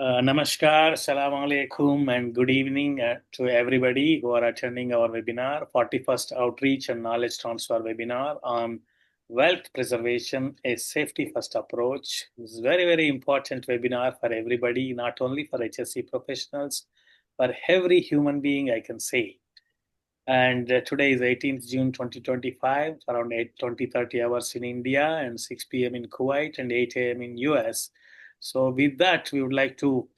Namaskar, Assalamu alaikum, and good evening to everybody who are attending our webinar, 41st Outreach and Knowledge Transfer webinar on Wealth Preservation, a Safety First Approach. This is a very, very important webinar for everybody, not only for HSC professionals, for every human being, I can say. And today is 18th June 2025, around 8:20-30 hours in India and 6 p.m. in Kuwait and 8 a.m. in US. So with that, we would like to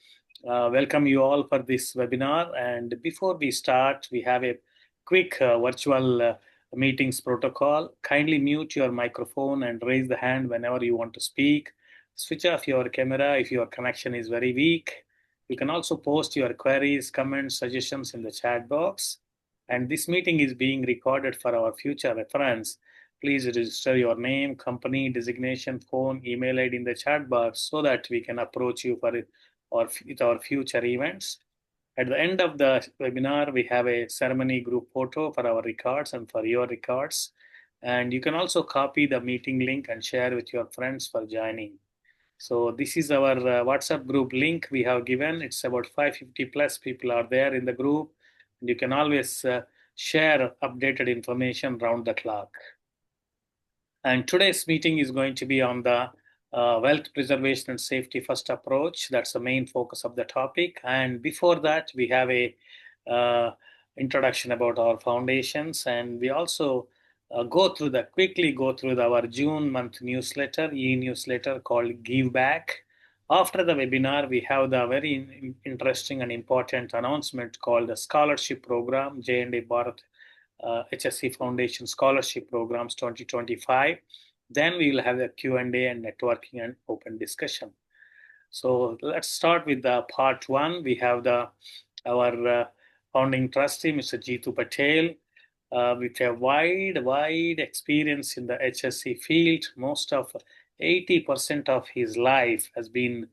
welcome you all for this webinar. And before we start, we have a quick virtual meetings protocol. Kindly mute your microphone and raise the hand whenever you want to speak. Switch off your camera if your connection is very weak. You can also post your queries, comments, suggestions in the chat box. And this meeting is being recorded for our future reference. Please register your name, company, designation, phone, email ID in the chat box so that we can approach you for our future events. At the end of the webinar, we have a ceremony group photo for our records and for your records. And you can also copy the meeting link and share with your friends for joining. So this is our WhatsApp group link we have given. It's about 550 plus people are there in the group. And you can always share updated information round the clock. And today's meeting is going to be on the wealth preservation and safety first approach. That's the main focus of the topic. And before that, we have a introduction about our foundations, and we also quickly go through our June month newsletter, e-newsletter called Give Back. After the webinar, we have the very interesting and important announcement called the scholarship program, J&A Bharat HSC Foundation Scholarship Programs 2025. Then we will have a Q&A and networking and open discussion. So let's start with the part one. We have our founding trustee, Mr. Jeetu Patel, with a wide experience in the HSC field. Most of 80% of his life has been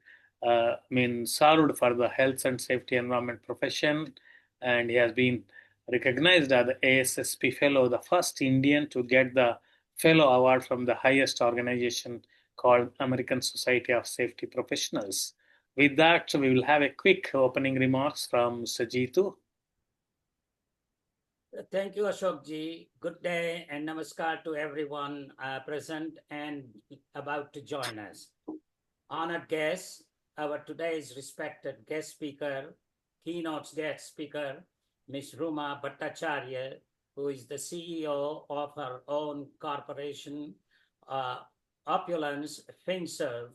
served for the health and safety environment profession, and he has been recognized as the ASSP Fellow, the first Indian to get the Fellow Award from the highest organization called American Society of Safety Professionals. With that, we will have a quick opening remarks from Mr. Jeetu. Thank you, Ashok ji. Good day and namaskar to everyone present and about to join us. Honored guests, our today's respected guest speaker, keynote guest speaker, Ms. Ruma Bhattacharya, who is the CEO of her own corporation, Opulence FinServe,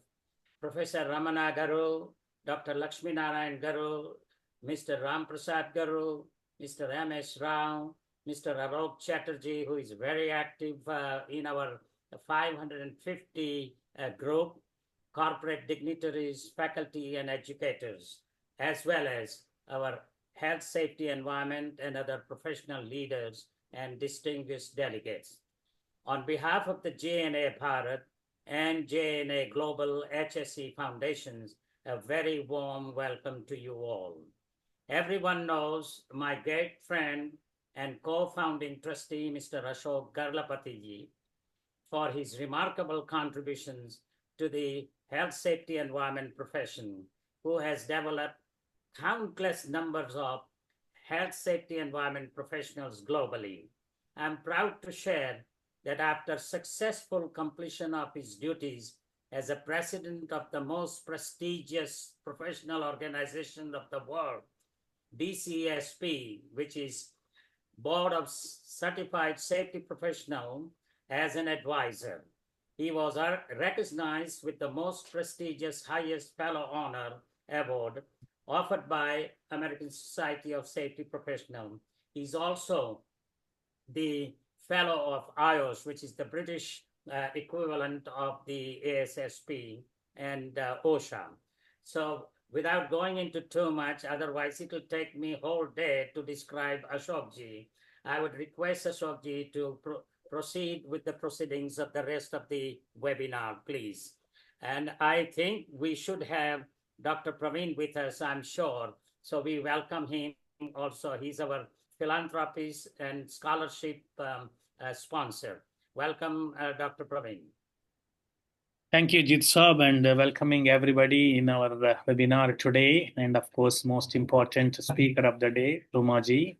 Professor Ramana Garu, Dr. Lakshmi Narayan Garu, Mr. Ram Prasad Garu, Mr. M.S. Rao, Mr. Arop Chatterjee, who is very active in our 550 group, corporate dignitaries, faculty, and educators, as well as our health, safety, environment, and other professional leaders and distinguished delegates. On behalf of the J&A Bharat and J&A Global HSC Foundations, a very warm welcome to you all. Everyone knows my great friend and co-founding trustee, Mr. Ashok Garlapati, for his remarkable contributions to the health, safety, environment profession, who has developed countless numbers of health, safety, environment professionals globally. I'm proud to share that after successful completion of his duties as a president of the most prestigious professional organization of the world, BCSP, which is Board of Certified Safety Professional, as an advisor. He was recognized with the most prestigious highest fellow honor award offered by American Society of Safety Professional. He's also the fellow of IOS, which is the British equivalent of the ASSP and OSHA. So without going into too much, otherwise it will take me whole day to describe Ashokji, I would request Ashokji to proceed with the proceedings of the rest of the webinar, please. And I think we should have Dr. Praveen with us, I'm sure. So we welcome him also. He's our philanthropist and scholarship sponsor. Welcome, Dr. Praveen. Thank you, Jit Saab, and welcoming everybody in our webinar today. And of course, most important speaker of the day, Rumaji.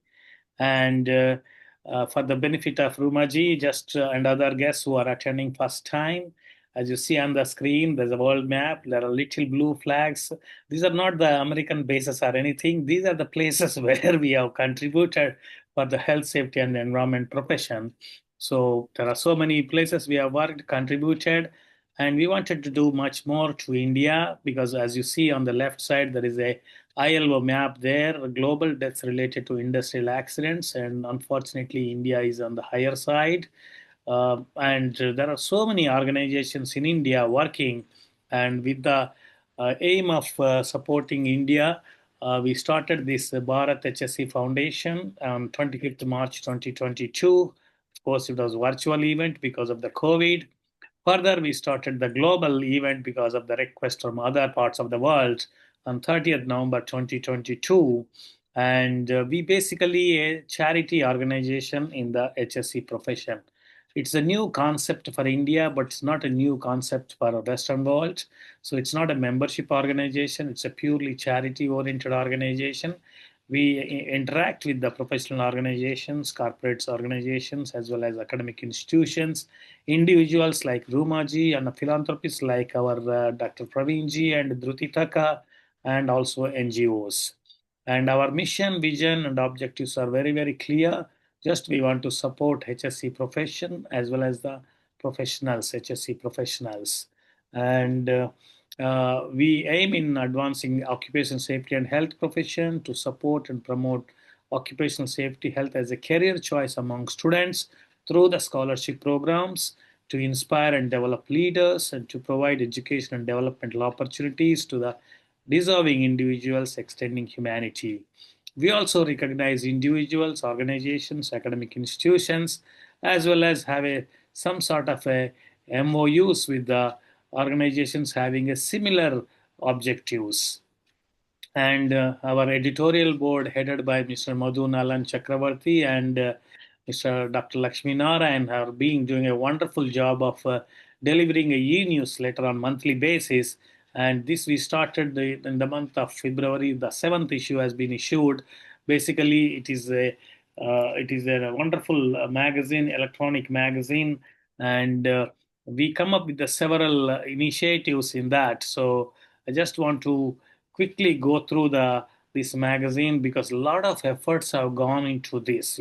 And for the benefit of Rumaji, just and other guests who are attending first time, as you see on the screen, there's a world map. There are little blue flags. These are not the American bases or anything. These are the places where we have contributed for the health, safety, and environment profession. So there are so many places we have worked, contributed, and we wanted to do much more to India because, as you see on the left side, there is a ILO map there, global deaths related to industrial accidents, and unfortunately, India is on the higher side. And there are so many organizations in India working, and with the aim of supporting India, we started this Bharat HSC Foundation on 25th March 2022. Of course, it was a virtual event because of the COVID. Further, we started the global event because of the request from other parts of the world on 30th November 2022. And we basically a charity organization in the HSC profession. It's a new concept for India, but it's not a new concept for the Western world. So it's not a membership organization. It's a purely charity-oriented organization. We interact with the professional organizations, corporates organizations, as well as academic institutions, individuals like Rumaji and philanthropists like our Dr. Praveenji and Dhruti Taka, and also NGOs. And our mission, vision, and objectives are very, very clear. Just we want to support HSC profession as well as the professionals, HSC professionals. And we aim in advancing occupational safety and health profession to support and promote occupational safety health as a career choice among students through the scholarship programs to inspire and develop leaders and to provide education and developmental opportunities to the deserving individuals extending humanity. We also recognize individuals, organizations, academic institutions, as well as have some sort of a MOUs with the organizations having a similar objectives. And our editorial board, headed by Mr. Madhu Nalan Chakravarti and Mr. Dr. Lakshmi Narayan, are doing a wonderful job of delivering a e-newsletter on monthly basis. And this we started in the month of February. The seventh issue has been issued. Basically, it is a wonderful magazine, electronic magazine, and we come up with the several initiatives in that. So I just want to quickly go through the this magazine because a lot of efforts have gone into this,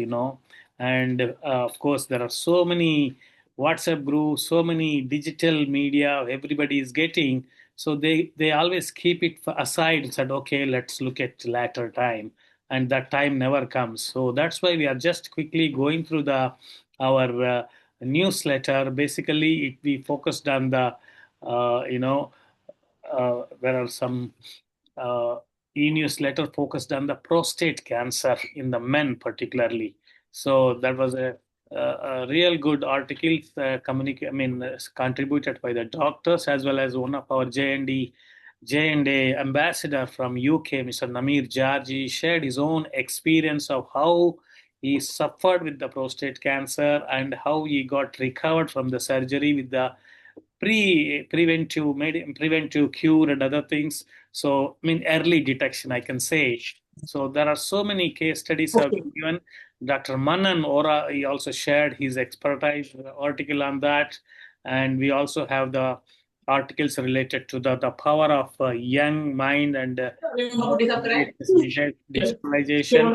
and of course there are so many WhatsApp groups, so many digital media everybody is getting. So they always keep it aside and said, okay, let's look at later time, and that time never comes. So that's why we are just quickly going through the our newsletter. Basically, we focused on the there are some uh, e-newsletter focused on the prostate cancer in the men particularly. So that was a real good article contributed by the doctors as well as one of our J&A ambassador from UK, Mr. Namir Jarji, shared his own experience of how he suffered with the prostate cancer and how he got recovered from the surgery with the preventive cure and other things. So early detection, I can say. So there are so many case studies have been given. Dr. Manan Ora, he also shared his expertise article on that, and we also have the articles related to the power of young mind and digitalization.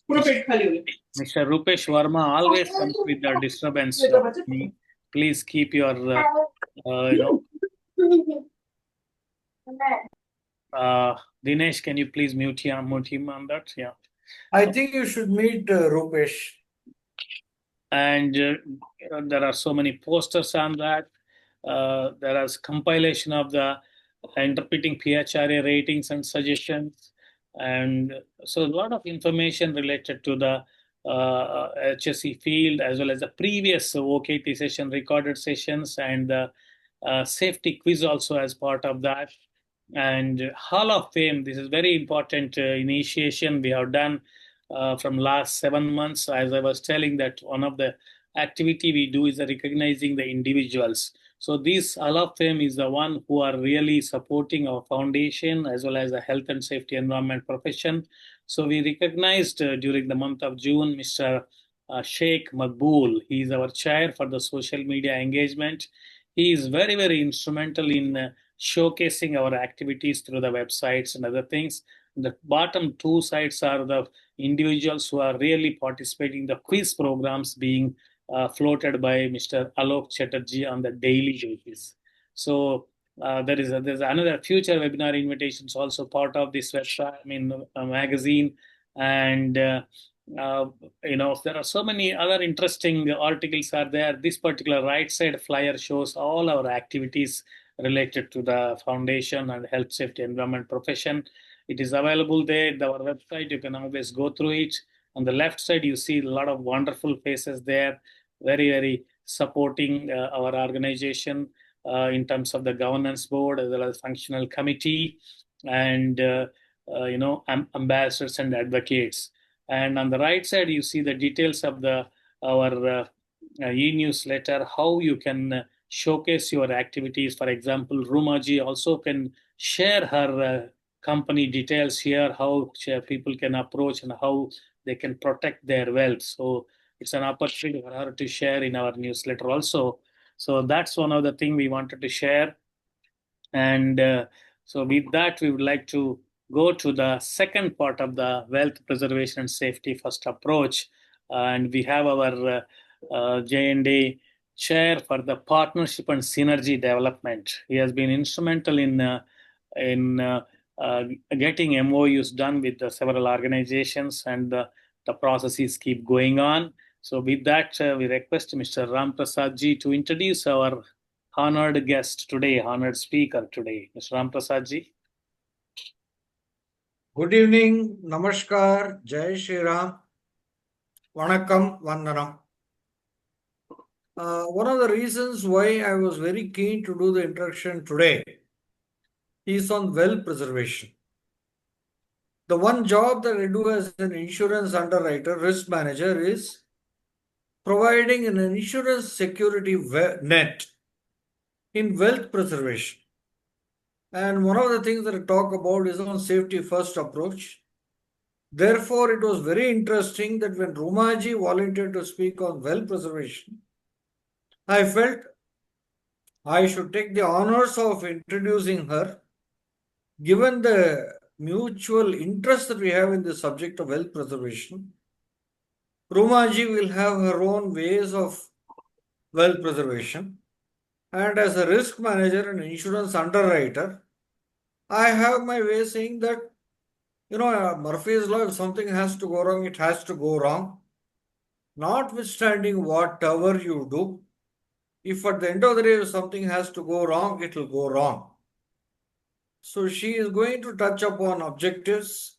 Mr. Rupesh Verma always comes with the disturbance. Please keep your, Dinesh, can you please mute him on that? Yeah. I think you should meet Rupesh. And there are so many posters on that. There is compilation of the interpreting PHRA ratings and suggestions. And so a lot of information related to the HSE field as well as the previous OKT session, recorded sessions, and the safety quiz also as part of that. And Hall of Fame, this is very important initiation we have done from last 7 months. As I was telling that one of the activity we do is recognizing the individuals. So this Hall of Fame is the one who are really supporting our foundation as well as the health and safety environment profession. So we recognized during the month of June Mr. Sheikh Makbool. He is our chair for the social media engagement. He is very, very instrumental in showcasing our activities through the websites and other things. The bottom two sides are the individuals who are really participating in the quiz programs being floated by Mr. Alok Chatterjee on the daily basis. So there's another future webinar invitations also part of this website, magazine, and uh, there are so many other interesting articles are there. This particular right side flyer shows all our activities related to the foundation and health safety environment profession. It is available there at our website. You can always go through it. On the left side, you see a lot of wonderful faces there, very, very supporting our organization in terms of the governance board as well as functional committee and ambassadors and advocates. And on the right side, you see the details of our e-newsletter, how you can showcase your activities. For example, Rumaji also can share her company details here, how people can approach and how they can protect their wealth. So it's an opportunity for her to share in our newsletter also. So that's one of the things we wanted to share. And so with that, we would like to go to the second part of the wealth preservation and safety first approach. And we have our J&A chair for the partnership and synergy development. He has been instrumental in getting MOUs done with several organizations, and the processes keep going on. So with that, we request Mr. Ram Prasad ji to introduce our honored guest today, honored speaker today, Mr. Ram Prasad ji. Good evening, Namaskar, Jai Shri Ram, Vanakkam, Vandanam. One of the reasons why I was very keen to do the introduction today is on wealth preservation. The one job that I do as an insurance underwriter, risk manager, is providing an insurance security net in wealth preservation. And one of the things that I talk about is on safety first approach. Therefore, it was very interesting that when Rumaji volunteered to speak on wealth preservation, I felt I should take the honors of introducing her, given the mutual interest that we have in the subject of wealth preservation. Rumaji will have her own ways of wealth preservation. And as a risk manager and insurance underwriter, I have my way saying that, Murphy's law, if something has to go wrong, it has to go wrong. Notwithstanding whatever you do, if at the end of the day something has to go wrong, it will go wrong. So she is going to touch upon objectives,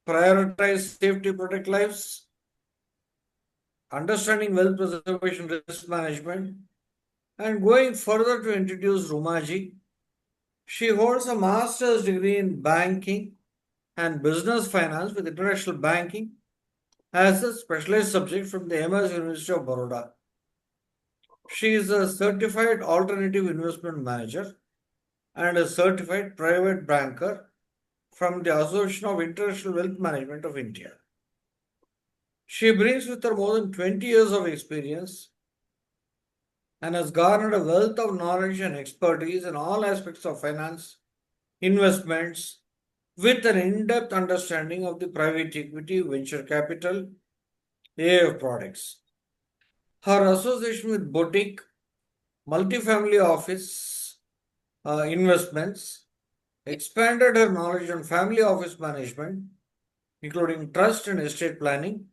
prioritize safety, protect lives, understanding wealth preservation, risk management, and going further to introduce Rumaji. She holds a master's degree in banking and business finance with international banking as a specialized subject from the MS University of Baroda. She is a certified alternative investment manager and a certified private banker from the Association of International Wealth Management of India. She brings with her more than 20 years of experience and has garnered a wealth of knowledge and expertise in all aspects of finance, investments, with an in-depth understanding of the private equity, venture capital, AIF products. Her association with boutique, multifamily office investments expanded her knowledge on family office management, including trust and estate planning.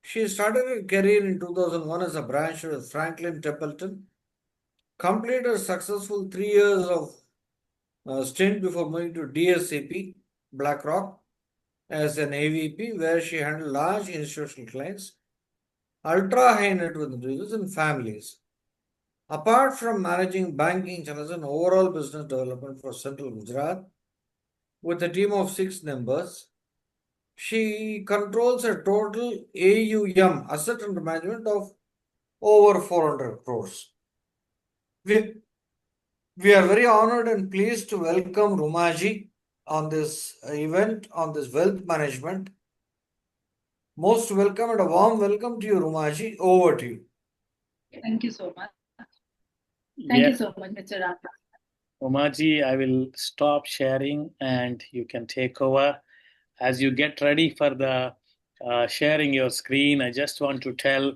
She started her career in 2001 as a branch with Franklin Templeton, completed a successful 3 years of stint before moving to DSCP, BlackRock, as an AVP, where she handled large institutional clients, ultra-high net worth individuals, and families. Apart from managing banking channels and overall business development for Central Gujarat, with a team of 6 members, she controls a total AUM, asset under management, of over 400 crores. We are very honored and pleased to welcome Rumaji on this event, on this wealth management. Most welcome and a warm welcome to you, Rumaji. Over to you. Thank you so much. Thank you so much, Mr. Ram. Umaji, I will stop sharing and you can take over. As you get ready for the sharing your screen, I just want to tell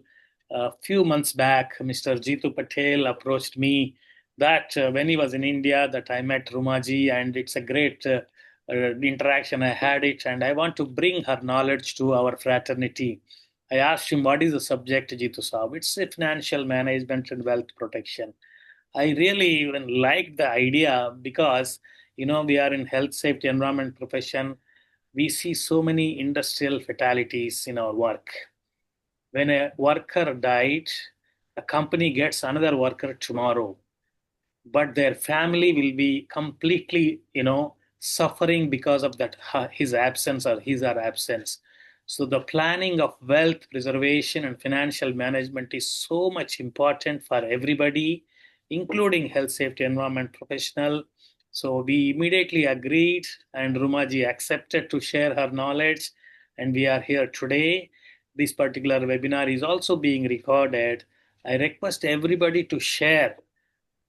a few months back, Mr. Jitu Patel approached me that when he was in India, that I met Rumaji, and it's a great interaction. I had it, and I want to bring her knowledge to our fraternity. I asked him, what is the subject, Jitu Saab? It's financial management and wealth protection. I really even like the idea because, we are in health, safety, environment profession. We see so many industrial fatalities in our work. When a worker died, a company gets another worker tomorrow, but their family will be completely suffering because of that his absence or his or absence. So the planning of wealth preservation and financial management is so much important for everybody, including health safety environment professional. So we immediately agreed, and Rumaji accepted to share her knowledge, and we are here today. This particular webinar is also being recorded. I request everybody to share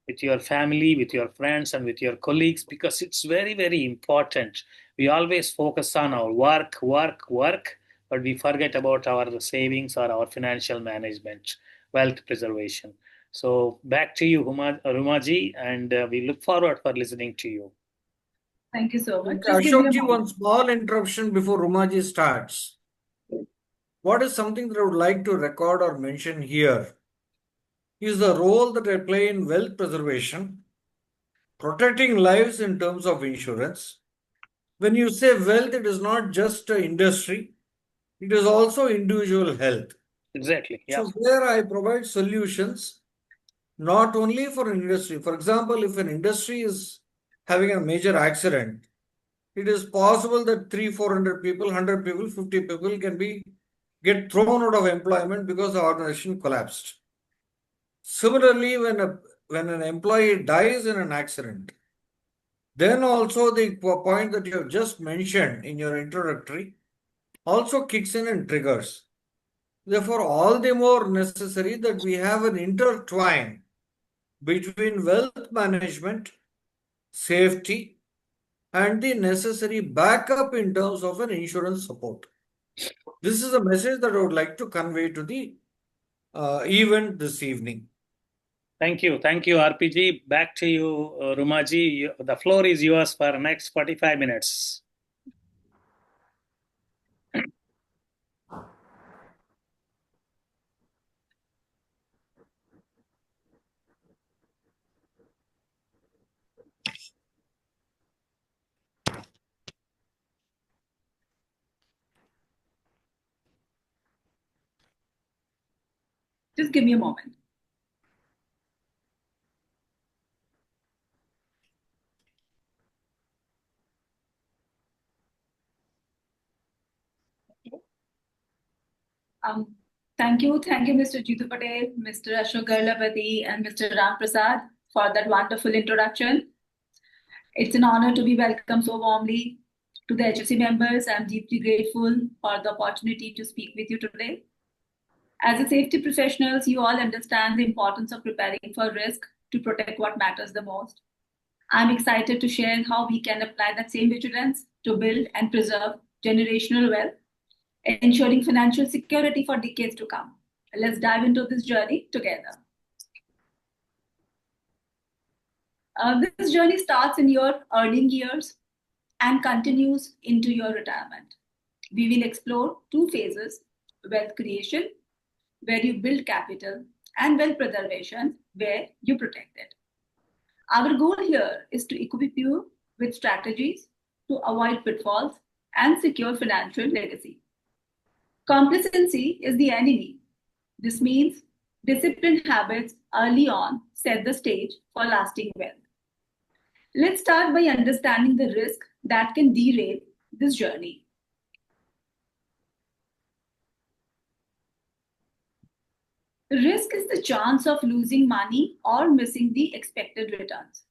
with your family, with your friends, and with your colleagues, because it's very, very important. We always focus on our work, but we forget about our savings or our financial management, wealth preservation. So back to you, Rumaji, and we look forward for listening to you. Thank you so much. Just give me a Ashokji, one moment. small interruption before Rumaji starts. What is something that I would like to record or mention here is the role that I play in wealth preservation, protecting lives in terms of insurance. When you say wealth, it is not just an industry, it is also individual health. Exactly. Yeah. So where I provide solutions, not only for an industry. For example, if an industry is having a major accident, it is possible that 300-400 people, 100 people, 50 people can get thrown out of employment because the organization collapsed. Similarly, when an employee dies in an accident, then also the point that you have just mentioned in your introductory also kicks in and triggers. Therefore, all the more necessary that we have an intertwine between wealth management, safety, and the necessary backup in terms of an insurance support. This is a message that I would like to convey to the event this evening. Thank you, RPG. Back to you, Rumaji. The floor is yours for the next 45 minutes. Just give me a moment. Thank you, Mr. Jitu Patel, Mr. Ashok Garlapati, and Mr. Ram Prasad for that wonderful introduction. It's an honor to be welcomed so warmly to the HSC members. I'm deeply grateful for the opportunity to speak with you today. As a safety professionals, you all understand the importance of preparing for risk to protect what matters the most. I'm excited to share how we can apply that same vigilance to build and preserve generational wealth, ensuring financial security for decades to come. Let's dive into this journey together. This journey starts in your earning years and continues into your retirement. We will explore two phases: wealth creation, where you build capital, and wealth preservation, where you protect it. Our goal here is to equip you with strategies to avoid pitfalls and secure financial legacy. Complacency is the enemy. This means disciplined habits early on set the stage for lasting wealth. Let's start by understanding the risk that can derail this journey. Risk is the chance of losing money or missing the expected returns.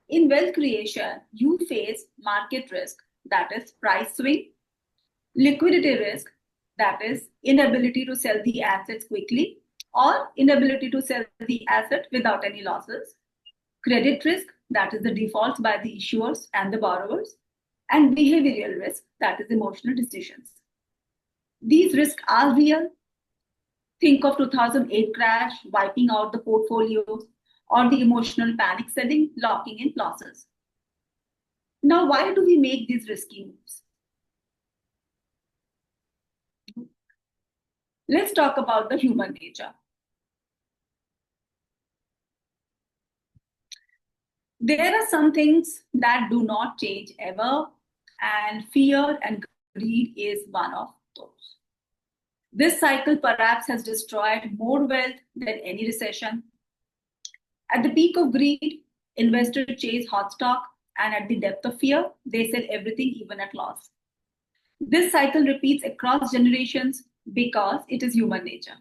In wealth creation, you face market risk, that is price swing, liquidity risk, that is inability to sell the assets quickly or inability to sell the asset without any losses, credit risk, that is the defaults by the issuers and the borrowers, and behavioral risk, that is emotional decisions. These risks are real. Think of 2008 crash wiping out the portfolios or the emotional panic selling, locking in losses. Now, why do we make these risky moves? Let's talk about the human nature. There are some things that do not change ever, and fear and greed is one of those. This cycle perhaps has destroyed more wealth than any recession. At the peak of greed, investors chase hot stock, and at the depth of fear, they sell everything even at loss. This cycle repeats across generations because it is human nature.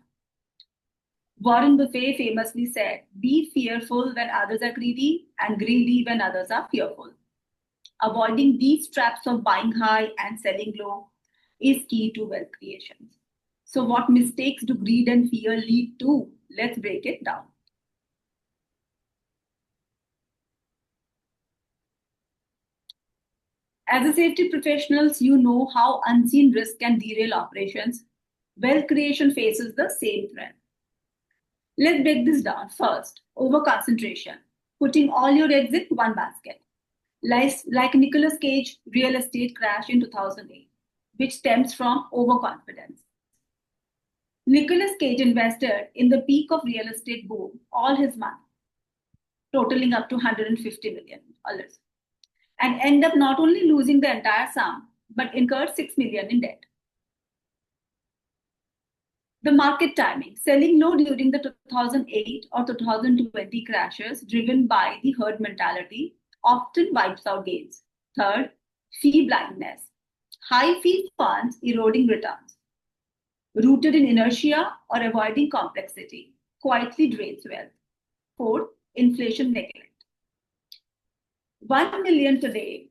Warren Buffett famously said, "Be fearful when others are greedy and greedy when others are fearful." Avoiding these traps of buying high and selling low is key to wealth creation. So, what mistakes do greed and fear lead to? Let's break it down. As a safety professionals, you know how unseen risk can derail operations. Wealth creation faces the same threat. Let's break this down. First, over-concentration, putting all your eggs in one basket. Like Nicolas Cage real estate crash in 2008, which stems from overconfidence. Nicolas Cage invested in the peak of real estate boom all his money, totaling up to $150 million, and end up not only losing the entire sum, but incurred $6 million in debt. The market timing, selling low during the 2008 or 2020 crashes driven by the herd mentality often wipes out gains. Third, fee blindness, high fee funds eroding returns. Rooted in inertia or avoiding complexity, quietly drains wealth. Fourth, inflation neglect. 1 million today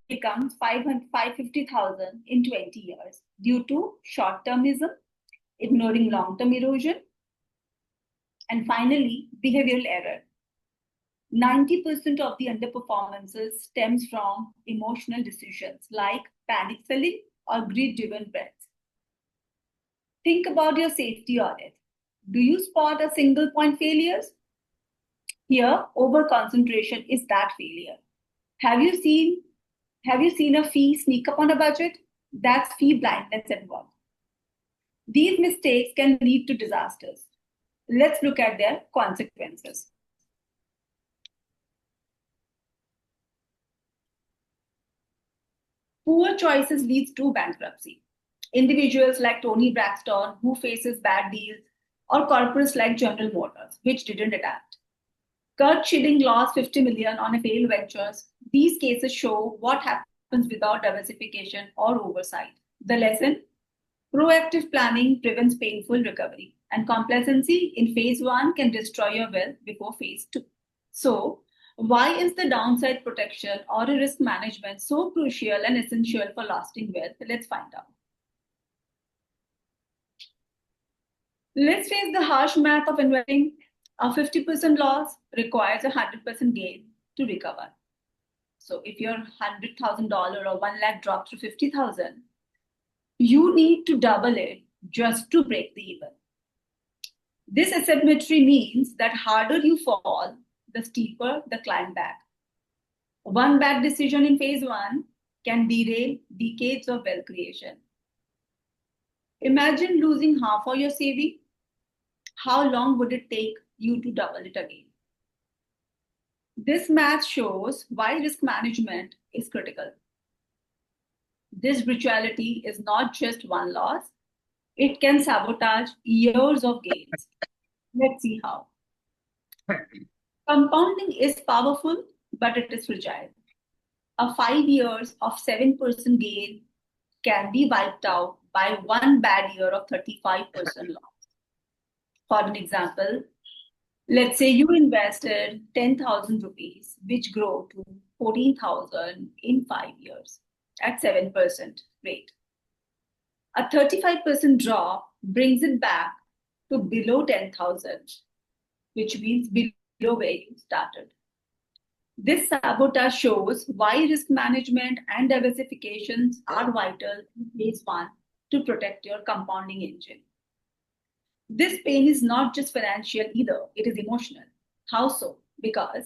becomes 550,000 in 20 years due to short-termism, ignoring long-term erosion, and finally, behavioral error. 90% of the underperformances stems from emotional decisions like panic selling or greed-driven bets. Think about your safety audit. Do you spot a single point failures? Here, over-concentration is that failure. Have you seen a fee sneak up on a budget? That's fee blindness involved. These mistakes can lead to disasters. Let's look at their consequences. Poor choices leads to bankruptcy. Individuals like Tony Braxton, who faces bad deals, or corporates like General Motors, which didn't adapt. Kurt Schilling lost $50 million on a failed ventures. These cases show what happens without diversification or oversight. The lesson: proactive planning prevents painful recovery, and complacency in phase one can destroy your wealth before phase two. So, why is the downside protection or a risk management so crucial and essential for lasting wealth? Let's find out. Let's face the harsh math of investing. A 50% loss requires a 100% gain to recover. So if your $100,000 or 1 lakh drops to 50,000, you need to double it just to break the even. This asymmetry means that harder you fall, the steeper the climb back. One bad decision in phase one can derail decades of wealth creation. Imagine losing half of your saving. How long would it take you to double it again? This math shows why risk management is critical. This brutality is not just one loss, it can sabotage years of gains. Let's see how. Compounding is powerful, but it is fragile. A 5 years of 7% gain can be wiped out by one bad year of 35% loss. For an example, let's say you invested 10,000 rupees, which grow to 14,000 in 5 years at 7% rate. A 35% drop brings it back to below 10,000, which means below where you started. This sabotage shows why risk management and diversifications are vital in phase one to protect your compounding engine. This pain is not just financial either, it is emotional. How so? Because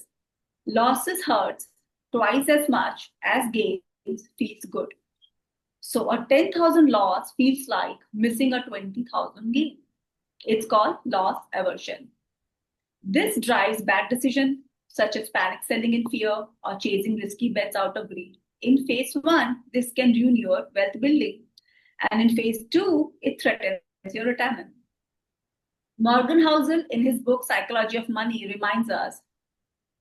losses hurts twice as much as gains feels good. So a 10,000 loss feels like missing a 20,000 gain. It's called loss aversion. This drives bad decisions such as panic selling in fear or chasing risky bets out of greed. In phase one, this can ruin your wealth building. And in phase two, it threatens your retirement. Morgan Housel, in his book Psychology of Money, reminds us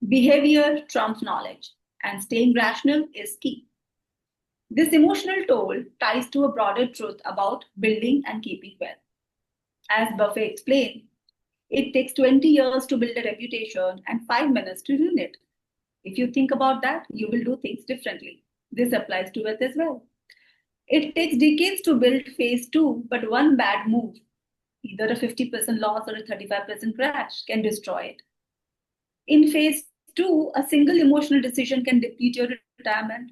behavior trumps knowledge, and staying rational is key. This emotional toll ties to a broader truth about building and keeping wealth. As Buffett explained, it takes 20 years to build a reputation and 5 minutes to ruin it. If you think about that, you will do things differently. This applies to wealth as well. It takes decades to build phase two, but one bad move, either a 50% loss or a 35% crash, can destroy it. In phase two, a single emotional decision can deplete your retirement.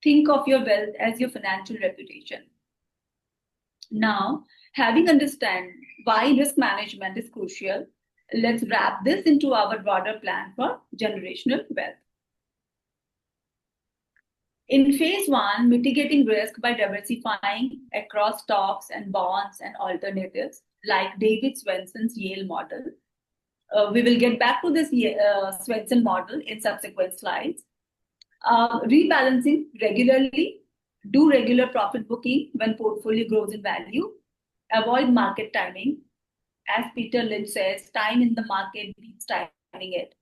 Think of your wealth as your financial reputation. Now, having understand why risk management is crucial, let's wrap this into our broader plan for generational wealth. In phase one, mitigating risk by diversifying across stocks and bonds and alternatives, like David Swenson's Yale model. We will get back to this Swenson model in subsequent slides. Rebalancing regularly, do regular profit booking when portfolio grows in value, avoid market timing. As Peter Lynch says, time in the market beats timing it.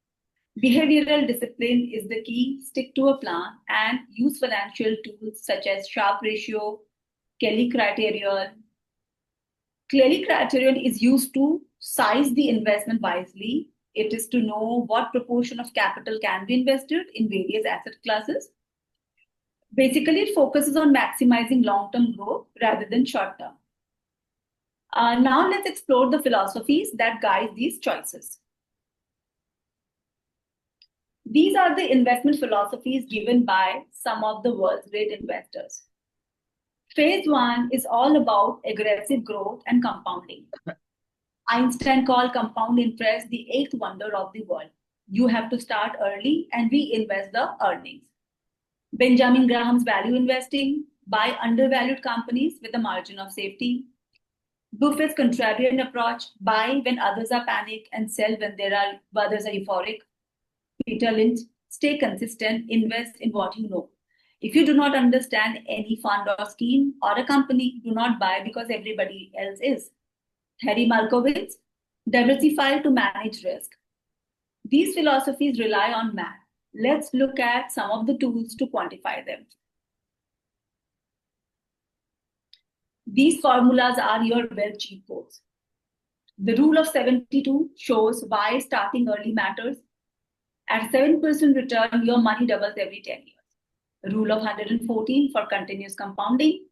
Behavioral discipline is the key. Stick to a plan and use financial tools such as Sharpe ratio, Kelly criterion. Kelly criterion is used to size the investment wisely. It is to know what proportion of capital can be invested in various asset classes. Basically, it focuses on maximizing long-term growth rather than short-term. Now let's explore the philosophies that guide these choices. These are the investment philosophies given by some of the world's great investors. Phase one is all about aggressive growth and compounding. Einstein called compound interest the eighth wonder of the world. You have to start early and reinvest the earnings. Benjamin Graham's value investing, buy undervalued companies with a margin of safety. Buffett's contrarian approach, buy when others are panicked and sell when others are euphoric. Peter Lynch, stay consistent, invest in what you know. If you do not understand any fund or scheme or a company, do not buy because everybody else is. Harry Markowitz, diversify to manage risk. These philosophies rely on math. Let's look at some of the tools to quantify them. These formulas are your wealth cheat codes. The rule of 72 shows why starting early matters. At 7% return, your money doubles every 10 years. Rule of 114 for continuous compounding.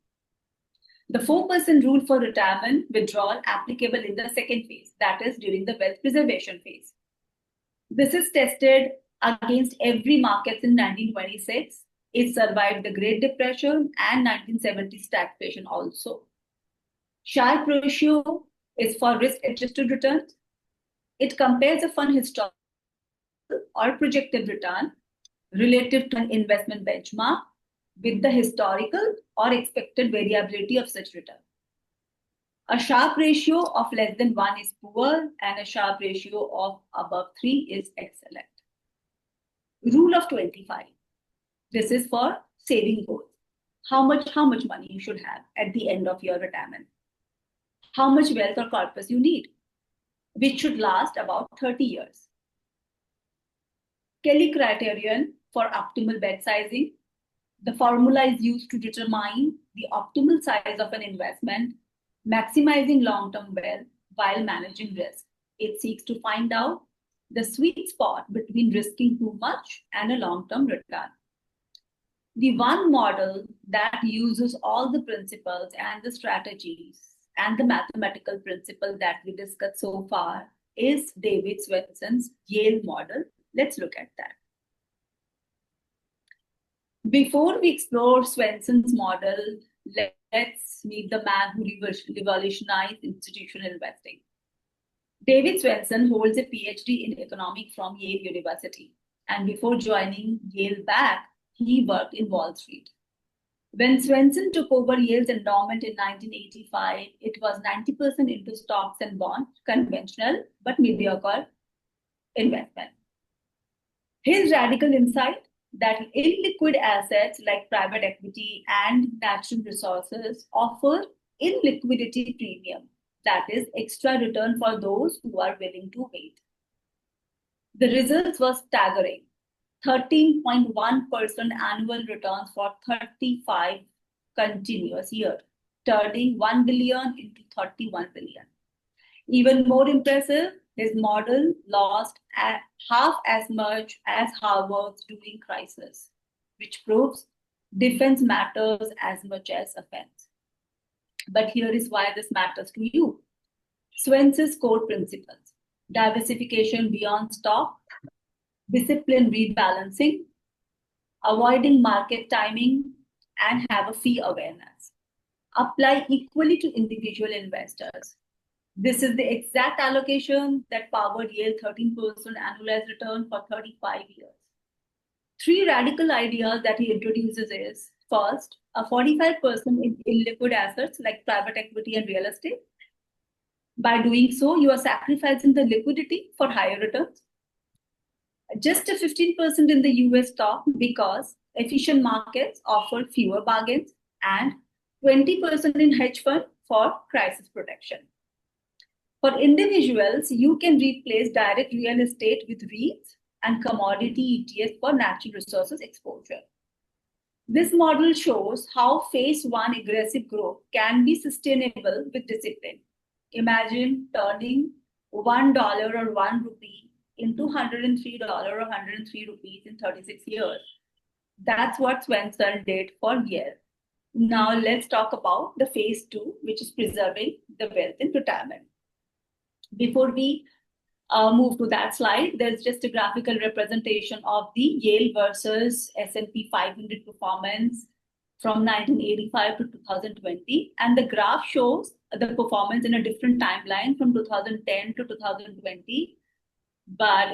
The 4% rule for retirement withdrawal applicable in the second phase, that is during the wealth preservation phase. This is tested against every market in 1926. It survived the Great Depression and 1970s stagflation also. Sharpe ratio is for risk-adjusted returns. It compares a fund historical or projected return relative to an investment benchmark with the historical or expected variability of such return. A Sharpe ratio of less than 1 is poor and a Sharpe ratio of above 3 is excellent. Rule of 25. This is for saving goals. How much money you should have at the end of your retirement. How much wealth or corpus you need, which should last about 30 years. Kelly criterion for optimal bet sizing. The formula is used to determine the optimal size of an investment, maximizing long-term wealth while managing risk. It seeks to find out the sweet spot between risking too much and a long-term return. The one model that uses all the principles and the strategies and the mathematical principle that we discussed so far is David Swenson's Yale model. Let's look at that. Before we explore Swenson's model, let's meet the man who revolutionized institutional investing. David Swenson holds a PhD in economics from Yale University, and before joining Yale back, he worked in Wall Street. When Swenson took over Yale's endowment in 1985, it was 90% into stocks and bonds, conventional but mediocre investment. His radical insight that illiquid assets like private equity and natural resources offer illiquidity premium, that is, extra return for those who are willing to wait. The results were staggering. 13.1% annual returns for 35 continuous years, turning 1 billion into 31 billion. Even more impressive, his model lost half as much as Harvard's during crisis, which proves defense matters as much as offense. But here is why this matters to you. Swenson's core principles: diversification beyond stock, disciplined rebalancing, avoiding market timing, and have a fee awareness apply equally to individual investors. This is the exact allocation that powered Yale 13% annualized return for 35 years. Three radical ideas that he introduces is, first, a 45% in illiquid assets like private equity and real estate. By doing so, you are sacrificing the liquidity for higher returns. Just a 15% in the US stock because efficient markets offer fewer bargains, and 20% in hedge fund for crisis protection. For individuals, you can replace direct real estate with REITs and commodity ETFs for natural resources exposure. This model shows how phase one aggressive growth can be sustainable with discipline. Imagine turning $1 or 1 rupee into $103 or 103 rupees in 36 years. That's what Swenson did for Yale. Now let's talk about the phase two, which is preserving the wealth in retirement. Before we move to that slide, there's just a graphical representation of the Yale versus S&P 500 performance from 1985 to 2020. And the graph shows the performance in a different timeline from 2010 to 2020. But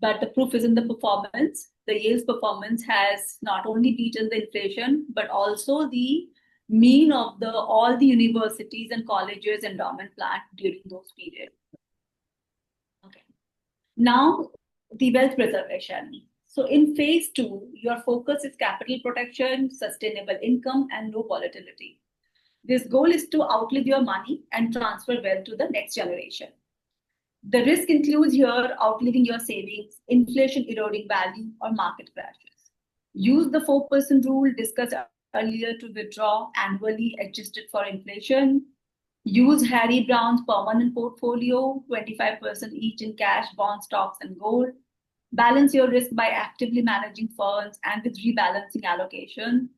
the proof is in the performance. The Yale's performance has not only beaten the inflation, but also the mean of all the universities and colleges endowment plan during those periods. Okay. Now, the wealth preservation. So in phase two, your focus is capital protection, sustainable income, and low volatility. This goal is to outlive your money and transfer wealth to the next generation. The risk includes here outliving your savings, inflation eroding value, or market crashes. Use the 4% rule discussed earlier to withdraw annually adjusted for inflation. Use Harry Brown's permanent portfolio, 25% each in cash, bonds, stocks, and gold. Balance your risk by actively managing funds and with rebalancing allocation.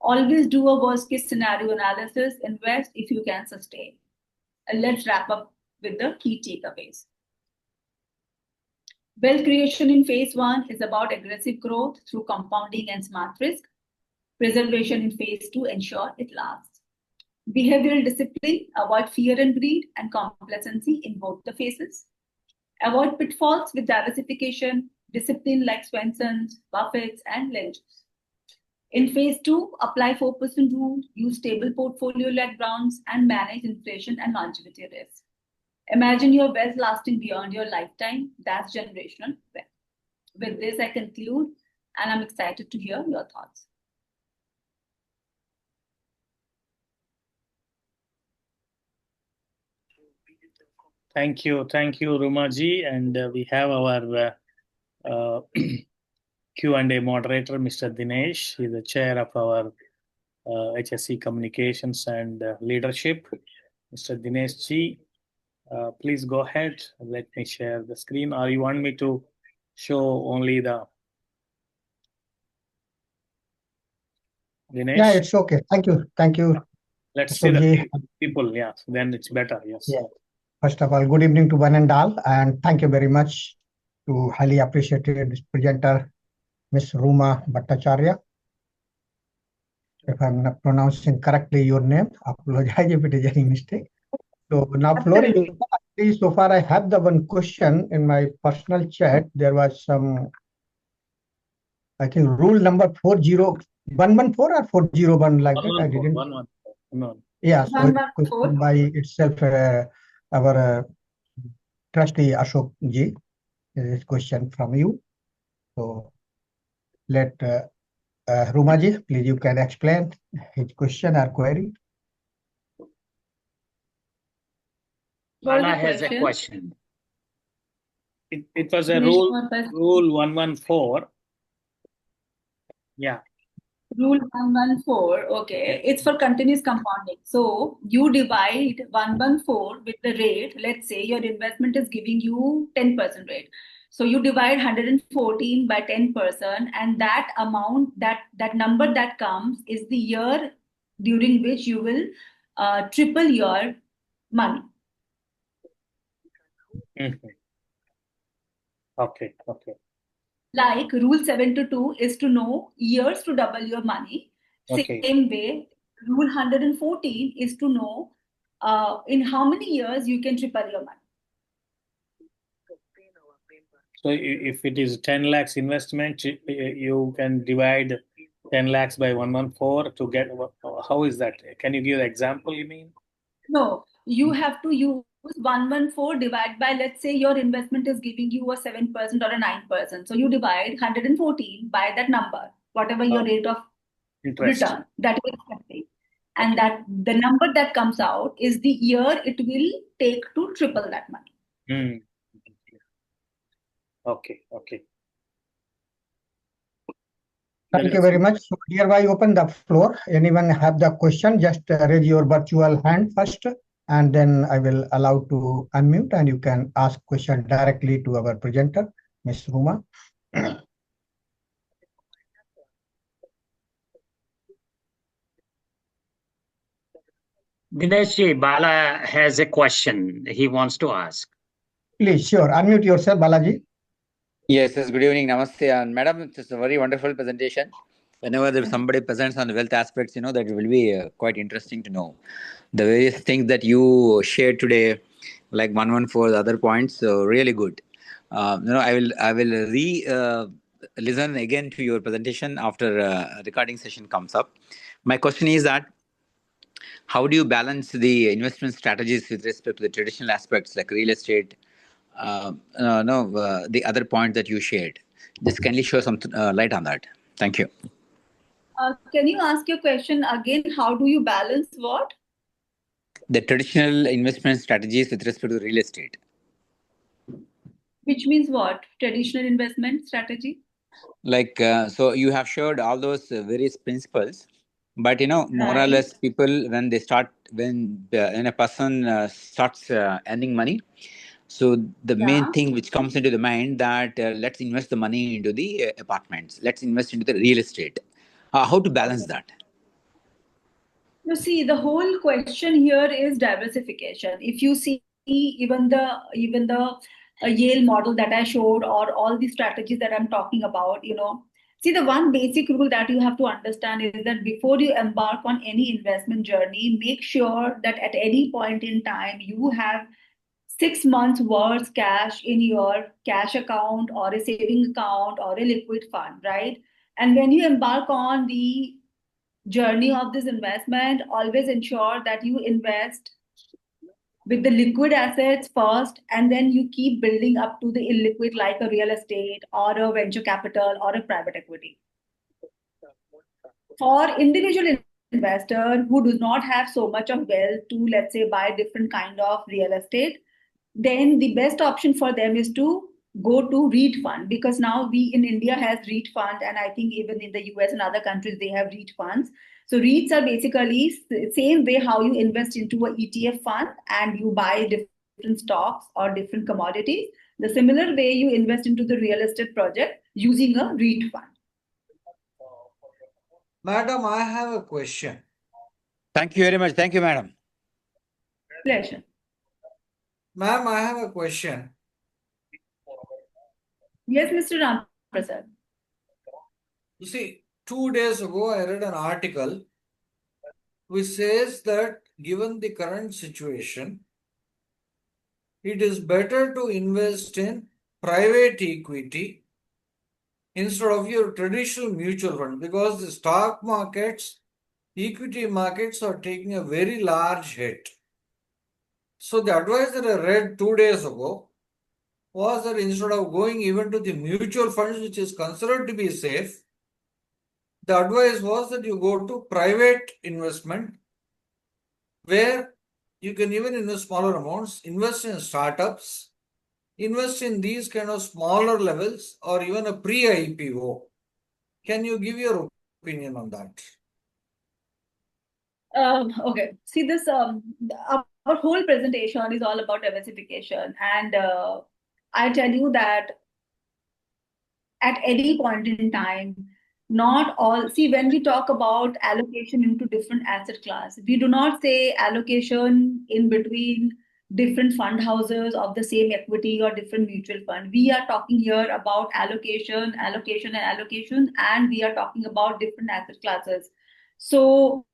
Always do a worst-case scenario analysis. Invest if you can sustain. And let's wrap up with the key takeaways. Wealth creation in phase one is about aggressive growth through compounding and smart risk. Preservation in phase two ensure it lasts. Behavioral discipline, avoid fear and greed and complacency in both the phases. Avoid pitfalls with diversification, discipline like Swenson's, Buffett's, and Lynch's. In phase two, apply 4% rule, use stable portfolio like Brown's, and manage inflation and longevity risk. Imagine your wealth lasting beyond your lifetime. That's generational wealth. With this, I conclude, and I'm excited to hear your thoughts. Thank you, Rumaji, and we have our Q&A moderator, Mr. Dinesh. He's the chair of our HSC Communications and Leadership. Mr. Dinesh Ji, Please go ahead. Let me share the screen. Or you want me to show only the Dinesh? Yeah, it's okay. Thank you. Thank you. Let's see the Ashokji. people. Yeah, then it's better. Yes. Yeah. First of all, good evening to one and all, and thank you very much to highly appreciated presenter, Miss Ruma Bhattacharya. If I'm not pronouncing correctly your name, apologize if it is any mistake. So now floor is open. Actually, so far I have the one question in my personal chat. There was some, I think, rule number 40114 or 401 like that. I didn't. 114. Yeah, so it's 114. question by itself, our trustee Ashok ji. This question from you. So let Ruma ji, please you can explain his question or query. What is Mala the has a question? question. It was a Dinesh, rule what was- rule 114. Yeah. Rule 114. Okay, it's for continuous compounding. So you divide 114 with the rate. Let's say your investment is giving you 10% rate. So you divide 114 by 10%, and that amount, that number that comes is the year during which you will triple your money. Mhm. Okay. Like rule 72 is to know years to double your money. Okay. Same way, rule 114 is to know in how many years you can triple your money. So if it is 10 lakhs investment, you can divide 10 lakhs by 114 to get. How is that? Can you give an example? You mean? No, you have to use 114 divided by, let's say your investment is giving you a 7% or a 9%. So you divide 114 by that number, whatever your rate of Interest. return that you're expecting. And that the number that comes out is the year it will take to triple that money. Hmm. Okay. Thank you very much. So hereby open the floor. Anyone have the question? Just raise your virtual hand first, and then I will allow to unmute, and you can ask question directly to our presenter, Ms. Ruma. Dinesh ji, Bala has a question he wants to ask. Please, sure. Unmute yourself, Balaji. Yes, good evening, namaste, and madam, it's a very wonderful presentation. Whenever there's somebody presents on the wealth aspects, that will be quite interesting to know. The various things that you shared today, like 114, the other points, so really good. I will listen again to your presentation after recording session comes up. My question is that how do you balance the investment strategies with respect to the traditional aspects like real estate? The other point that you shared. Just kindly show some light on that. Thank you. Can you ask your question again? How do you balance what? The traditional investment strategies with respect to real estate. Which means what? Traditional investment strategy? Like, so you have showed all those various principles, but more or Right. less people, when a person starts earning money, so the main thing which comes into the mind that let's invest the money into the apartments, let's invest into the real estate. How to balance that? You see, the whole question here is diversification. If you see even the Yale model that I showed, or all the strategies that I'm talking about, see, the one basic rule that you have to understand is that before you embark on any investment journey, make sure that at any point in time you have 6 months worth cash in your cash account or a saving account or a liquid fund, right? And when you embark on the journey of this investment, always ensure that you invest with the liquid assets first, and then you keep building up to the illiquid, like a real estate or a venture capital or a private equity. For individual investor who does not have so much of wealth to, let's say, buy different kind of real estate, then the best option for them is to go to REIT fund, because now we in India has REIT fund, and I think even in the US and other countries they have REIT funds. So REITs are basically same way how you invest into a ETF fund and you buy different stocks or different commodities. The similar way you invest into the real estate project using a REIT fund. Madam, I have a question. Thank you very much. Thank you, madam. Pleasure. Ma'am, I have a question. Yes, Mr. Ram Prasad. You see, 2 days ago, I read an article which says that given the current situation, it is better to invest in private equity instead of your traditional mutual fund because the stock markets, equity markets are taking a very large hit. So the advice that I read 2 days ago was that instead of going even to the mutual funds, which is considered to be safe, the advice was that you go to private investment where you can even invest smaller amounts, invest in startups, invest in these kind of smaller levels or even a pre-IPO. Can you give your opinion on that? Okay. See, this our whole presentation is all about diversification, and I tell you that at any point in time, not all. See, when we talk about allocation into different asset class, we do not say allocation in between different fund houses of the same equity or different mutual fund. We are talking here about allocation, allocation, and allocation, and we are talking about different asset classes. So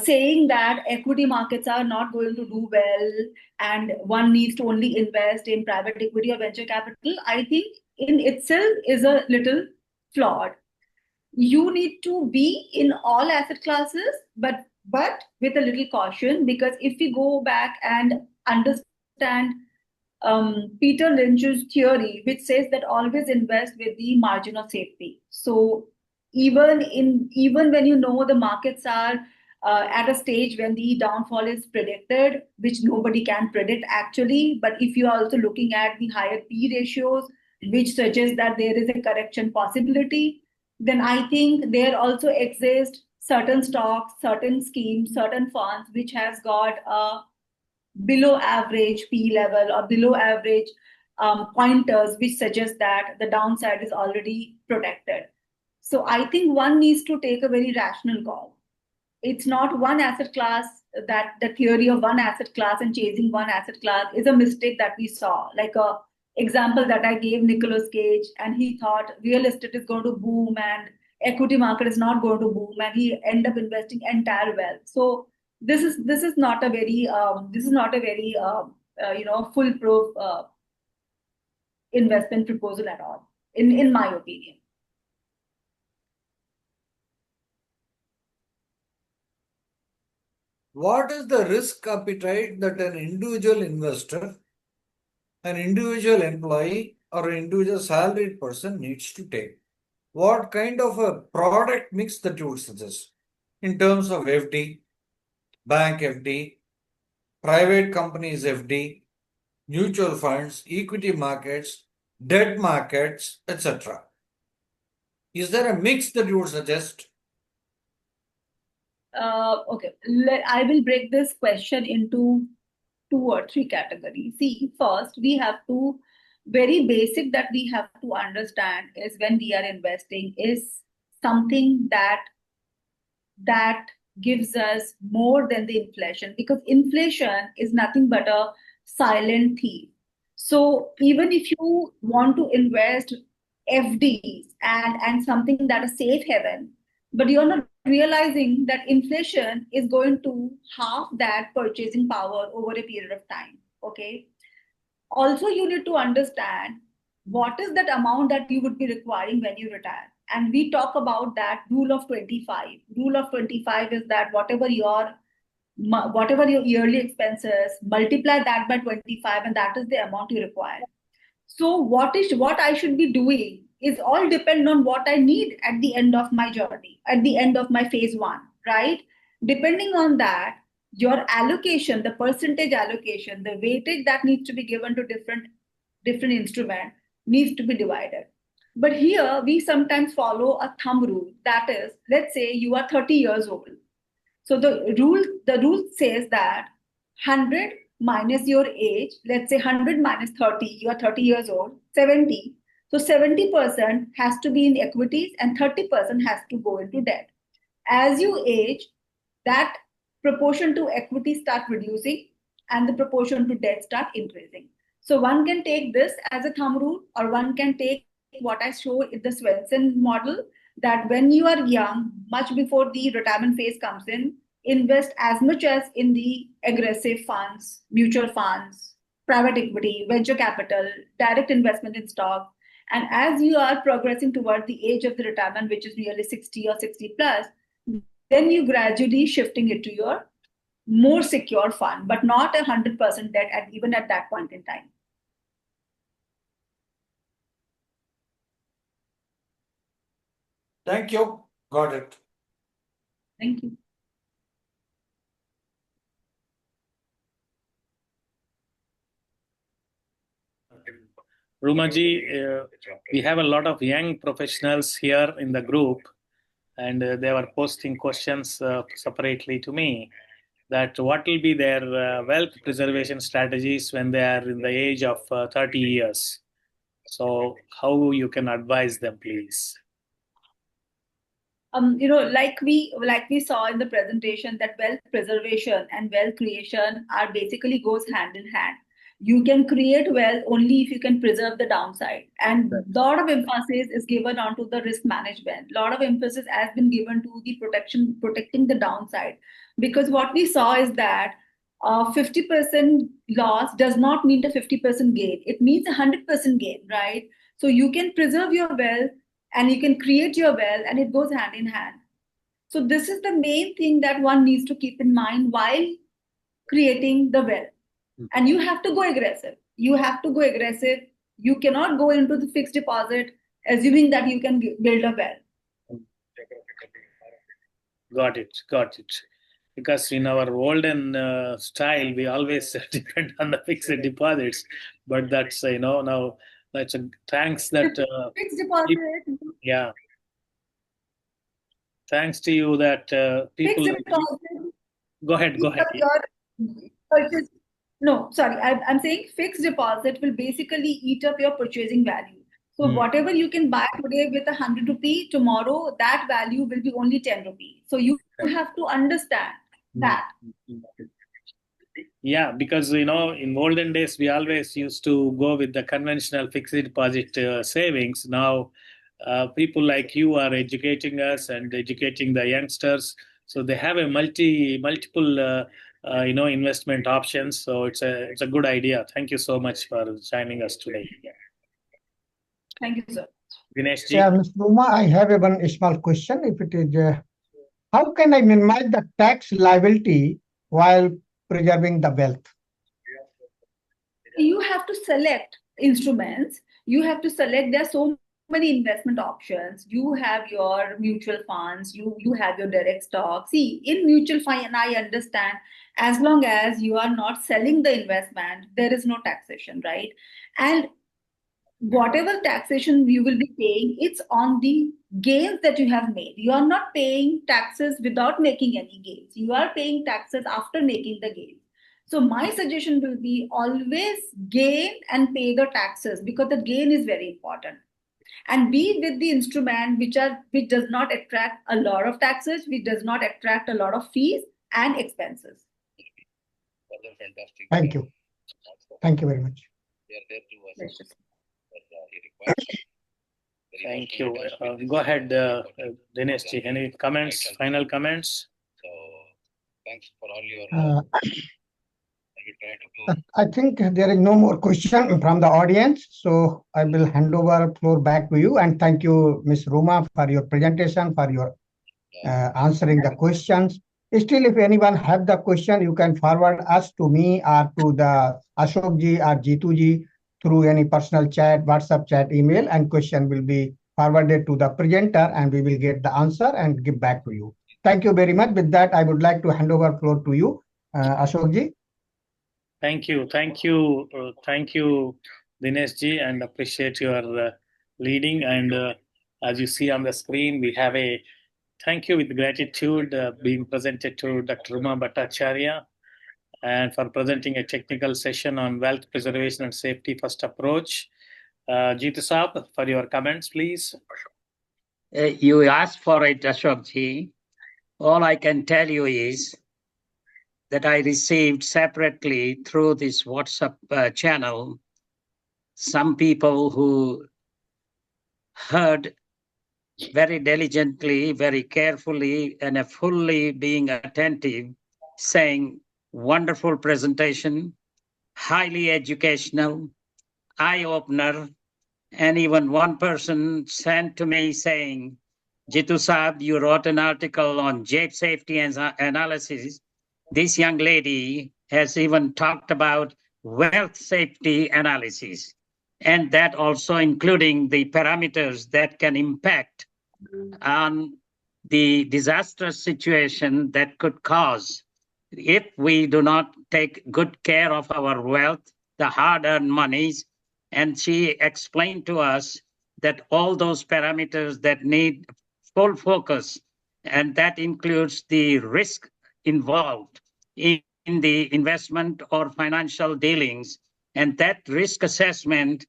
saying that equity markets are not going to do well and one needs to only invest in private equity or venture capital, I think in itself is a little flawed. You need to be in all asset classes, but with a little caution, because if we go back and understand Peter Lynch's theory, which says that always invest with the margin of safety. So even when you know the markets are at a stage when the downfall is predicted, which nobody can predict actually, but if you are also looking at the higher P ratios, which suggest that there is a correction possibility, then I think there also exist certain stocks, certain schemes, certain funds which has got a below average P level or below average pointers, which suggest that the downside is already protected. So I think one needs to take a very rational call. It's not one asset class, that the theory of one asset class and chasing one asset class is a mistake that we saw. Like a example that I gave, Nicolas Cage, and he thought real estate is going to boom and equity market is not going to boom, and he ended up investing entire wealth. So this is not a very foolproof investment proposal at all, in my opinion. What is the risk appetite that an individual investor, an individual employee, or an individual salaried person needs to take? What kind of a product mix that you would suggest in terms of FD, bank FD, private companies FD, mutual funds, equity markets, debt markets, etc.? Is there a mix that you would suggest? Okay, I will break this question into 2 or 3 categories. See, first, we have to, very basic that we have to understand is when we are investing is something that gives us more than the inflation, because inflation is nothing but a silent thief. So even if you want to invest FDs and something that is safe haven, but you're not realizing that inflation is going to halve that purchasing power over a period of time. Okay. Also, you need to understand what is that amount that you would be requiring when you retire. And we talk about that rule of 25. Rule of 25 is that whatever your yearly expenses, multiply that by 25, and that is the amount you require. So what I should be doing is all depend on what I need at the end of my journey, at the end of my phase 1, right? Depending on that, your allocation, the percentage allocation, the weightage that needs to be given to different instrument needs to be divided. But here we sometimes follow a thumb rule. That is, let's say you are 30 years old. So the rule says that 100 minus your age, let's say 100 minus 30, you are 30 years old, 70. So 70% has to be in equities and 30% has to go into debt. As you age, that proportion to equity start reducing and the proportion to debt start increasing. So one can take this as a thumb rule, or one can take what I show in the Swenson model, that when you are young, much before the retirement phase comes in, invest as much as in the aggressive funds, mutual funds, private equity, venture capital, direct investment in stock. And as you are progressing toward the age of the retirement, which is nearly 60 or 60 plus, then you gradually shifting it to your more secure fund, but not 100% debt at even at that point in time. Thank you. Got it. Thank you. Rumaji, we have a lot of young professionals here in the group, and they were posting questions separately to me, that what will be their wealth preservation strategies when they are in the age of 30 years. So how you can advise them, please? Like we saw in the presentation, that wealth preservation and wealth creation are basically goes hand in hand. You can create wealth only if you can preserve the downside, and a lot of emphasis is given onto the risk management. A lot of emphasis has been given to the protecting the downside, because what we saw is that 50% loss does not mean a 50% gain. It means 100% gain, right? So you can preserve your wealth and you can create your wealth, and it goes hand in hand. So this is the main thing that one needs to keep in mind while creating the wealth. And you have to go aggressive. You have to go aggressive. You cannot go into the fixed deposit assuming that you can build a wealth. Got it. Because in our olden style, we always depend on the fixed deposits. But that's, now that's a thanks that. Fixed deposit. Yeah. Thanks to you that people. Fixed deposit. Go ahead. No, sorry. I'm saying fixed deposit will basically eat up your purchasing value. So whatever you can buy today with 100 rupee, tomorrow that value will be only 10 rupee. So you have to understand that. Yeah, because in olden days we always used to go with the conventional fixed deposit savings. Now people like you are educating us and educating the youngsters, so they have a multiple investment options. So it's a good idea. Thank you so much for joining us today. Thank you, sir. Dinesh ji. Yeah, Ms. Ruma, I have one small question. If it is, how can I minimize the tax liability while preserving the wealth? You have to select instruments. You have to select. There are so many investment options. You have your mutual funds. You have your direct stocks. See, in mutual fund, I understand, as long as you are not selling the investment, there is no taxation, right? And whatever taxation you will be paying, it's on the gains that you have made. You are not paying taxes without making any gains. You are paying taxes after making the gains. So my suggestion will be always gain and pay the taxes, because the gain is very important. And be with the instrument which does not attract a lot of taxes, which does not attract a lot of fees and expenses. Thank you. Thank you very much. Thank you. Go ahead, Dinesh ji. Any comments? Final comments? So, thanks for all your. I think there is no more question from the audience, so I will hand over floor back to you. And thank you, Ms. Ruma, for your presentation, for your answering the questions. Still, if anyone have the question, you can forward us to me or to the Ashok ji or Jitu ji through any personal chat, WhatsApp chat, email, and question will be forwarded to the presenter, and we will get the answer and give back to you. Thank you very much. With that, I would like to hand over floor to you, Ashok ji. Thank you, Dinesh ji, and appreciate your leading. And as you see on the screen, we have a thank you with gratitude being presented to Dr. Ruma Bhattacharya. and for presenting a technical session on wealth preservation and safety first approach. Jitu Saab, for your comments, please. You asked for it, Ashokji. All I can tell you is that I received separately through this WhatsApp channel some people who heard very diligently, very carefully, and fully being attentive, saying, wonderful presentation, highly educational, eye-opener, and even one person sent to me saying, Jitu Saab, you wrote an article on jape safety and analysis. This young lady has even talked about wealth safety analysis, and that also including the parameters that can impact on the disastrous situation that could cause if we do not take good care of our wealth, the hard-earned monies. And she explained to us that all those parameters that need full focus, and that includes the risk involved in the investment or financial dealings. And that risk assessment,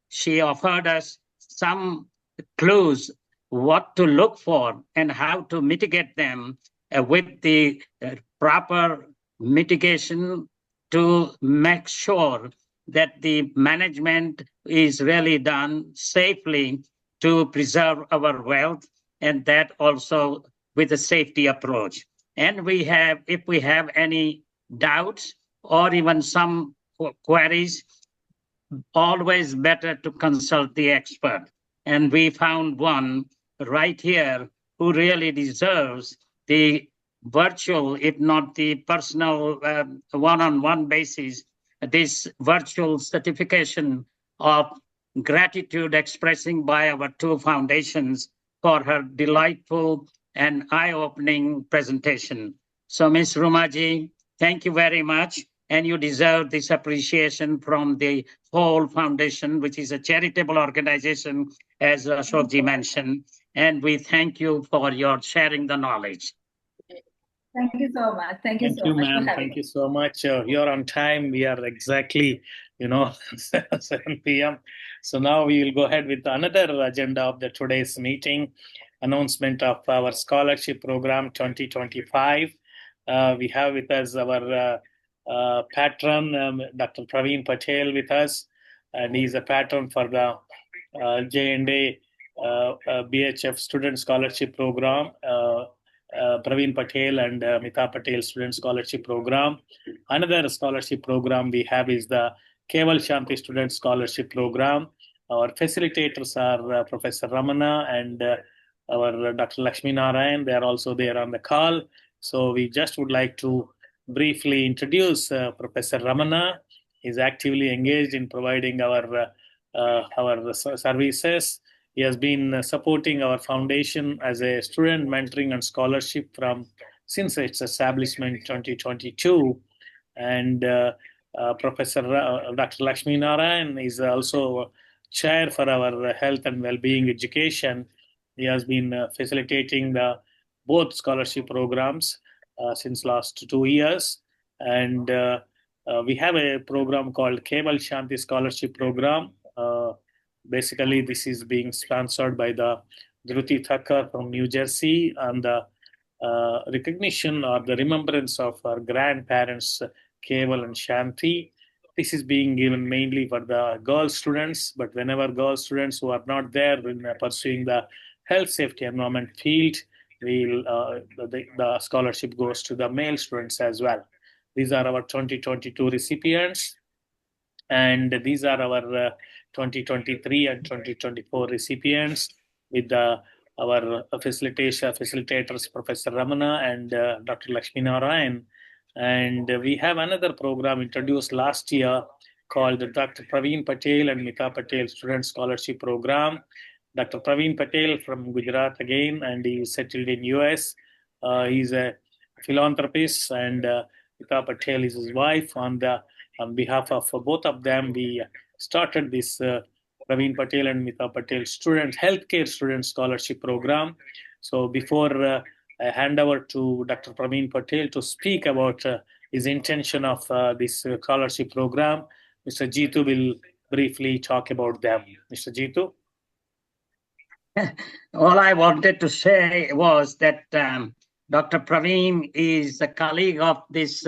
she offered us some clues what to look for and how to mitigate them with the proper mitigation to make sure that the management is really done safely to preserve our wealth, and that also with a safety approach. And if we have any doubts or even some queries, always better to consult the expert. And we found one right here who really deserves the virtual, if not the personal one-on-one basis, this virtual certification of gratitude expressing by our two foundations for her delightful and eye-opening presentation. So Ms. Rumaji, thank you very much. And you deserve this appreciation from the whole foundation, which is a charitable organization, as Ashokji mentioned. And we thank you for your sharing the knowledge. Thank you so much. Thank you so much for Ma'am. having Thank you so much. You're on time. We are exactly, 7 p.m. So now we will go ahead with another agenda of the today's meeting, announcement of our scholarship program 2025. We have with us our patron, Dr. Praveen Patel with us, and he's a patron for the J&A BHF Student Scholarship Program. Praveen Patel and Mita Patel Student Scholarship Program. Another scholarship program we have is the Keval Shanti Student Scholarship Program. Our facilitators are Professor Ramana and our Dr. Lakshmi Narayan. They are also there on the call. So we just would like to briefly introduce Professor Ramana. He's actively engaged in providing our services. He has been supporting our foundation as a student mentoring and scholarship since its establishment in 2022. And Professor Dr. Lakshmi Narayan is also chair for our health and well-being education. He has been facilitating both scholarship programs since last 2 years. And we have a program called Keval Shanti Scholarship Program. Basically, this is being sponsored by the Dhruti Thakkar from New Jersey and the recognition or the remembrance of our grandparents, Keval and Shanti. This is being given mainly for the girl students, but whenever girl students who are not there in pursuing the health, safety, environment field, the scholarship goes to the male students as well. These are our 2022 recipients, and these are our 2023 and 2024 recipients with our facilitators, Professor Ramana and Dr. Lakshmi Narayan. And we have another program introduced last year called the Dr. Praveen Patel and Mita Patel Student Scholarship Program. Dr. Praveen Patel from Gujarat again, and he is settled in US. He's a philanthropist, and Mita Patel is his wife. On behalf of both of them, we started this Praveen Patel and Mita Patel Healthcare Student Scholarship Program. So before I hand over to Dr. Praveen Patel to speak about his intention of this scholarship program. Mr. Jitu will briefly talk about them. Mr. Jitu? All I wanted to say was that Dr. Praveen is a colleague of this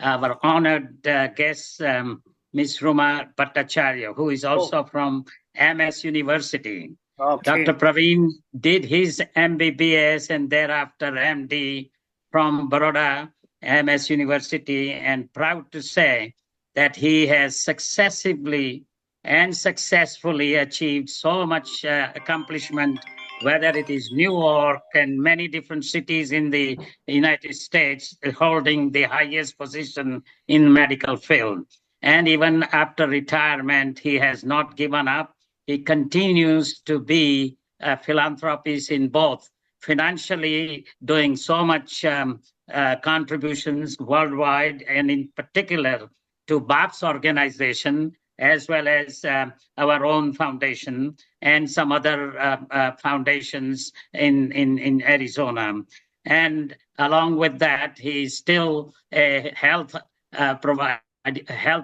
our honored guest, Ms. Ruma Bhattacharya, who is also from MS University. Okay. Dr. Praveen did his MBBS and thereafter MD from Baroda MS University, and proud to say that he has successively and successfully achieved so much accomplishment, whether it is New York and many different cities in the United States, holding the highest position in medical field. And even after retirement, he has not given up. He continues to be a philanthropist in both financially doing so much contributions worldwide, and in particular to BAP's organization, as well as our own foundation and some other foundations in Arizona. And along with that, he's still a health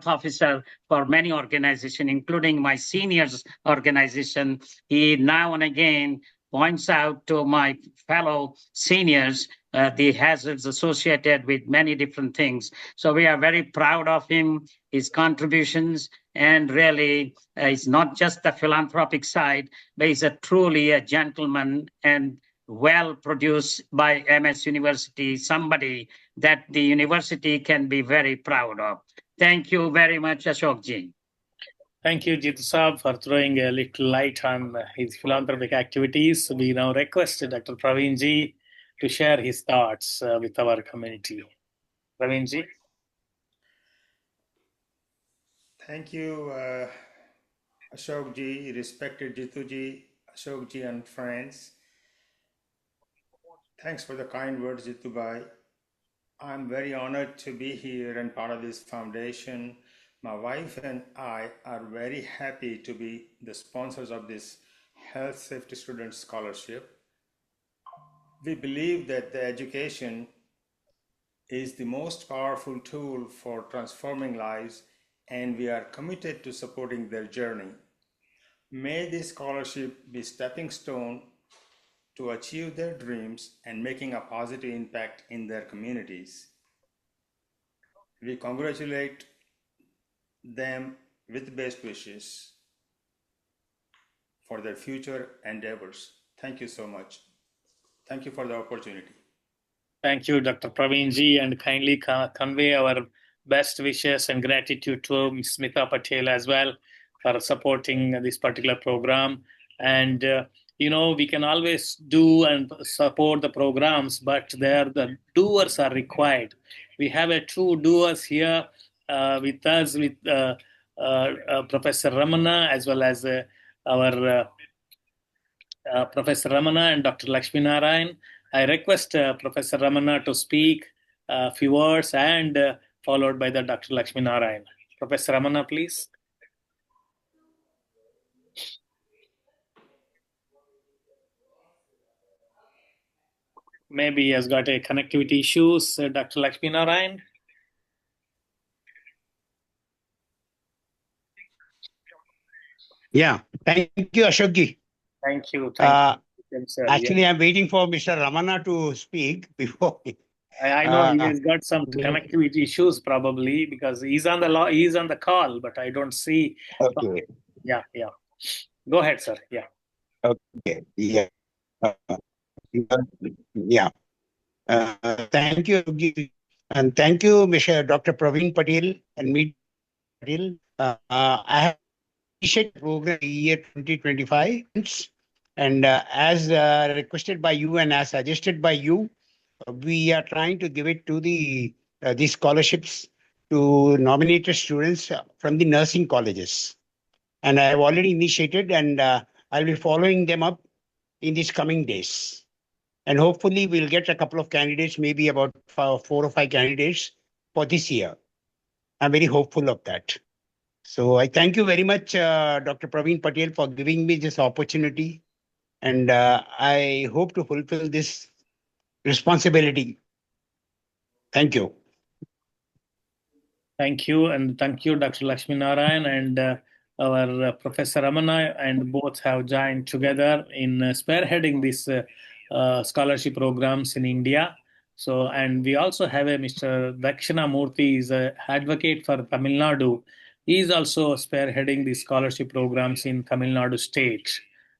officer for many organizations, including my seniors organization. He now and again points out to my fellow seniors the hazards associated with many different things. So we are very proud of him, his contributions, and really it's not just the philanthropic side, but he's truly a gentleman and well produced by MS University, somebody that the university can be very proud of. Thank you very much, Ashok ji. Thank you, Jitu Saab, for throwing a little light on his philanthropic activities. We now request Dr. Praveen ji to share his thoughts with our community. Praveen ji. Thank you, Ashok ji, respected Jitu ji, Ashok ji, and friends. Thanks for the kind words, Jitu bhai. I'm very honored to be here and part of this foundation. My wife and I are very happy to be the sponsors of this Health Safety Student Scholarship. We believe that the education is the most powerful tool for transforming lives, and we are committed to supporting their journey. May this scholarship be a stepping stone to achieve their dreams and making a positive impact in their communities. We congratulate them with best wishes for their future endeavors. Thank you so much. Thank you for the opportunity. Thank you, Dr. Praveen ji, and kindly convey our best wishes and gratitude to Ms. Smita Patel as well for supporting this particular program. And we can always do and support the programs, but the doers are required. We have a true doers here with us, with Professor Ramana, as well as our Professor Ramana and Dr. Lakshmi Narayan. I request Professor Ramana to speak a few words, and followed by the Dr. Lakshmi Narayan. Professor Ramana, please. Maybe he has got a connectivity issues, Dr. Lakshmi Narayan. Yeah, thank you, Ashok ji. Thank you. Thank you. Sir. Actually, I'm waiting for Mr. Ramana to speak before. I know he has got some connectivity issues probably because he's on the call, but I don't see. Okay. Yeah. Go ahead, sir. Yeah. Okay. Yeah. Thank you, and thank you, Mr. Dr. Praveen Patel and me, Patel. I have initiated the program year 2025, and as requested by you and as suggested by you, we are trying to give it to these scholarships to nominated students from the nursing colleges. And I have already initiated, and I'll be following them up in these coming days. And hopefully we'll get a couple of candidates, maybe about 4 or 5 candidates for this year. I'm very hopeful of that. So I thank you very much, Dr. Praveen Patel, for giving me this opportunity. And I hope to fulfill this responsibility. Thank you. Thank you, and thank you, Dr. Lakshmi Narayan and our Professor Ramana, and both have joined together in spearheading these scholarship programs in India. So, and we also have a Mr. Dakshinamurthy, is an advocate for Tamil Nadu. He is also spearheading the scholarship programs in Tamil Nadu state.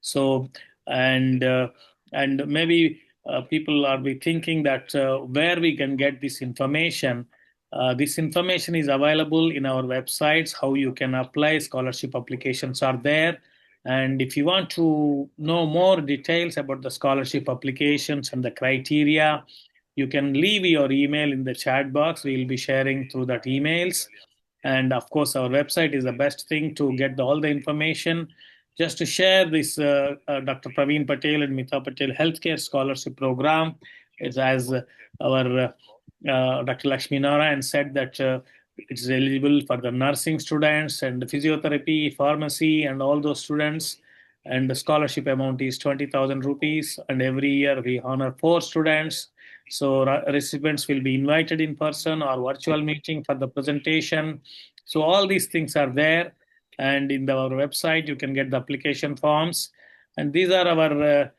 So, and uh, and maybe people are be thinking that where we can get this information. This information is available in our websites. How you can apply scholarship applications are there. And if you want to know more details about the scholarship applications and the criteria, you can leave your email in the chat box. We will be sharing through that emails. And of course, our website is the best thing to get all the information. Just to share this, Dr. Praveen Patel and Mita Patel Healthcare Scholarship Program, it's as our Dr. Lakshmi Narayan said that it's eligible for the nursing students and physiotherapy, pharmacy, and all those students. And the scholarship amount is 20,000 rupees. And every year we honor 4 students. So recipients will be invited in person or virtual meeting for the presentation. So all these things are there. And in our website, you can get the application forms. And these are our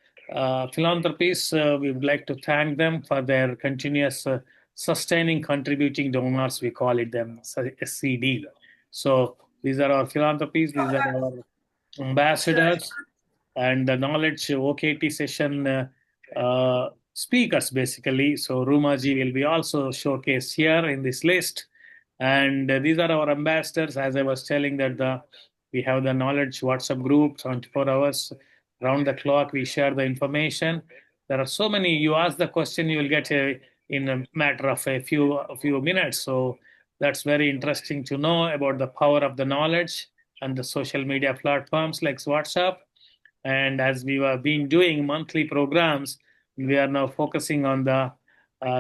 philanthropists. We would like to thank them for their continuous sustaining contributing donors, we call it them SCD. So these are our philanthropies, these are our ambassadors, and the knowledge OKT session speakers basically. So Rumaji will be also showcased here in this list. And these are our ambassadors. As I was telling that we have the knowledge WhatsApp group, 24 hours round the clock. We share the information. There are so many. You ask the question, you will get in a matter of a few minutes. So that's very interesting to know about the power of the knowledge and the social media platforms like WhatsApp. And as we have been doing monthly programs, we are now focusing on the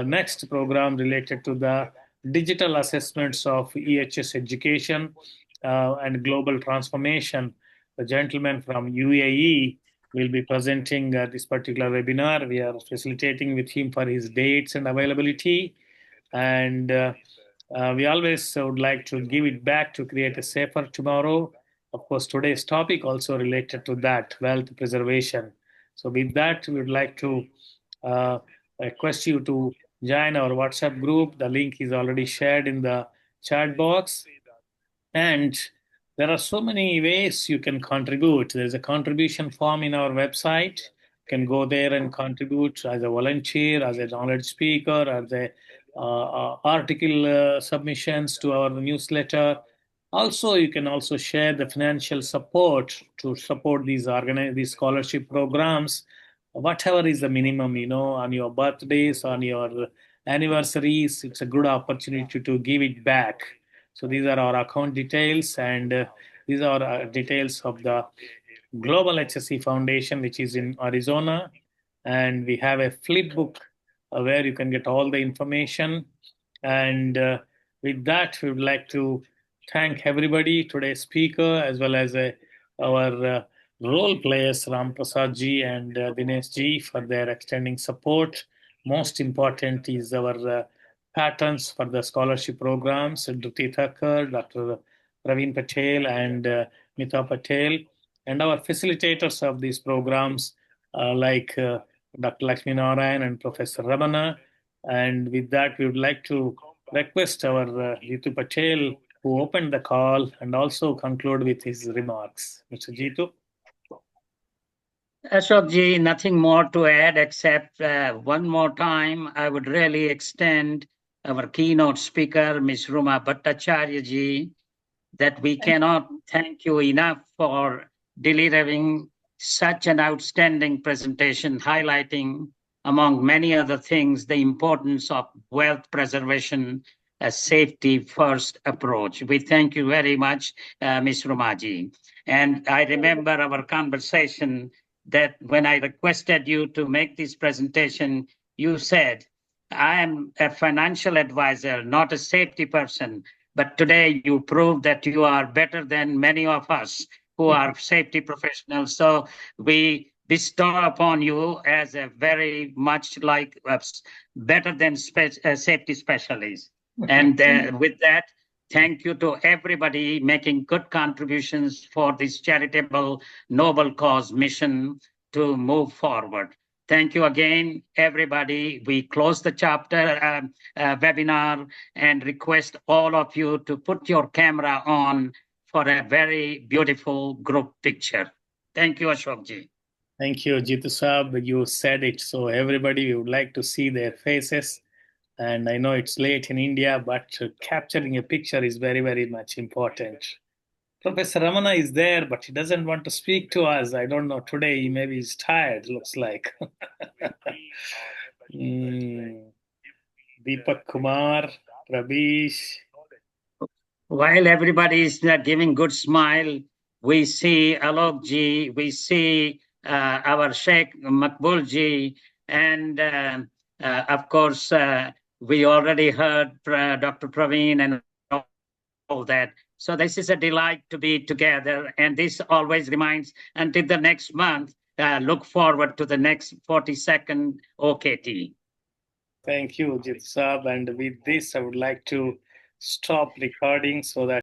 next program related to the digital assessments of EHS education and global transformation. The gentleman from UAE will be presenting this particular webinar. We are facilitating with him for his dates and availability. And we always would like to give it back to create a safer tomorrow. Of course, today's topic also related to that, wealth preservation. So with that, we would like to request you to join our WhatsApp group. The link is already shared in the chat box. And there are so many ways you can contribute. There's a contribution form in our website. You can go there and contribute as a volunteer, as a knowledge speaker, as a article submissions to our newsletter. Also, you can also share the financial support to support these scholarship programs. Whatever is the minimum, on your birthdays, on your anniversaries, it's a good opportunity to give it back. So these are our account details, and these are details of the Global HSE Foundation, which is in Arizona. And we have a flip book where you can get all the information. And with that, we would like to thank everybody, today's speaker, as well as our role players, Ram Prasad ji and Dinesh ji, for their extending support. Most important is our patrons for the scholarship programs, Dhruti Thakkar, Dr. Praveen Patel, and Mita Patel, and our facilitators of these programs like Dr. Lakshmi Narayan and Professor Ramana. And with that, we would like to request our Jitu Patel, who opened the call, and also conclude with his remarks. Mr. Jitu. Ashok ji, nothing more to add except one more time, I would really extend our keynote speaker, Ms. Ruma Bhattacharya ji, that we cannot thank you enough for delivering such an outstanding presentation, highlighting, among many other things, the importance of wealth preservation as safety first approach. We thank you very much, Ms. Rumaji. And I remember our conversation that when I requested you to make this presentation, you said, I am a financial advisor, not a safety person. But today you prove that you are better than many of us who are safety professionals. So we bestow upon you as a very much like better than safety specialist. And with that, Thank you to everybody making good contributions for this charitable noble cause mission to move forward. Thank you again, everybody. We close the chapter webinar and request all of you to put your camera on for a very beautiful group picture. Thank you, Ashokji. Thank you, Jitu Saab. You said it, so everybody would like to see their faces. And I know it's late in India, but capturing a picture is very, very much important. Professor Ramana is there, but he doesn't want to speak to us. I don't know. Today, maybe he's tired, looks like. Deepak Kumar, Prabish. While everybody is giving good smile, we see Alok ji, we see our Sheikh Makbul ji, and of course, we already heard Dr. Praveen and all that. So this is a delight to be together, and this always reminds until the next month, look forward to the next 42nd OKT. Thank you, Jit Saab. And with this, I would like to stop recording so that